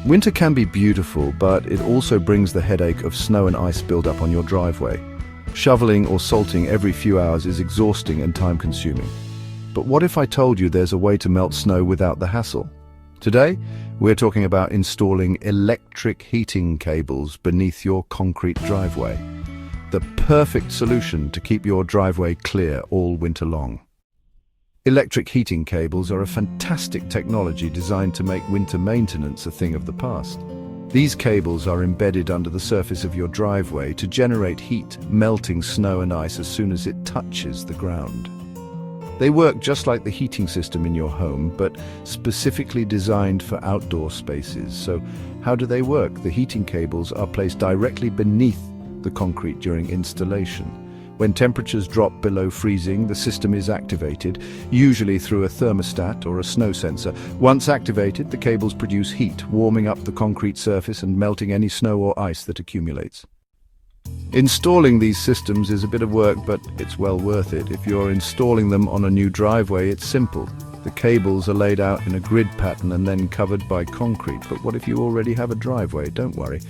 Winter can be beautiful, but it also brings the headache of snow and ice buildup on your driveway. Shoveling or salting every few hours is exhausting and time-consuming. But what if I told you there's a way to melt snow without the hassle? Today, we're talking about installing electric heating cables beneath your concrete driveway. The perfect solution to keep your driveway clear all winter long. Electric heating cables are a fantastic technology designed to make winter maintenance a thing of the past. These cables are embedded under the surface of your driveway to generate heat, melting snow and ice as soon as it touches the ground. They work just like the heating system in your home, but specifically designed for outdoor spaces. So how do they work? The heating cables are placed directly beneath the concrete during installation. When temperatures drop below freezing, the system is activated, usually through a thermostat or a snow sensor. Once activated, the cables produce heat, warming up the concrete surface and melting any snow or ice that accumulates. Installing these systems is a bit of work, but it's well worth it. If you're installing them on a new driveway, it's simple. The cables are laid out in a grid pattern and then covered by concrete. But what if you already have a driveway? Don't worry.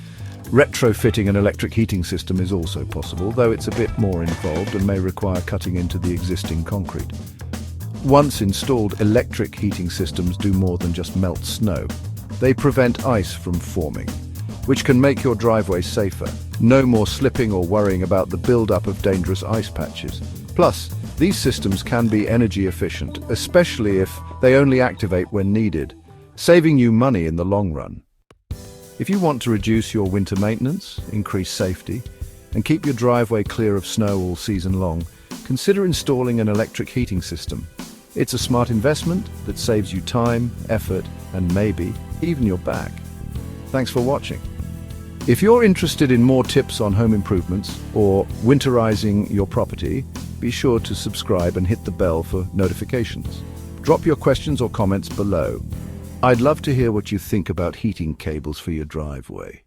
Retrofitting an electric heating system is also possible, though it's a bit more involved and may require cutting into the existing concrete. Once installed, electric heating systems do more than just melt snow. They prevent ice from forming, which can make your driveway safer. No more slipping or worrying about the build-up of dangerous ice patches. Plus, these systems can be energy efficient, especially if they only activate when needed, saving you money in the long run. If you want to reduce your winter maintenance, increase safety, and keep your driveway clear of snow all season long, consider installing an electric heating system. It's a smart investment that saves you time, effort, and maybe even your back. Thanks for watching. If you're interested in more tips on home improvements or winterizing your property, be sure to subscribe and hit the bell for notifications. Drop your questions or comments below. I'd love to hear what you think about heating cables for your driveway.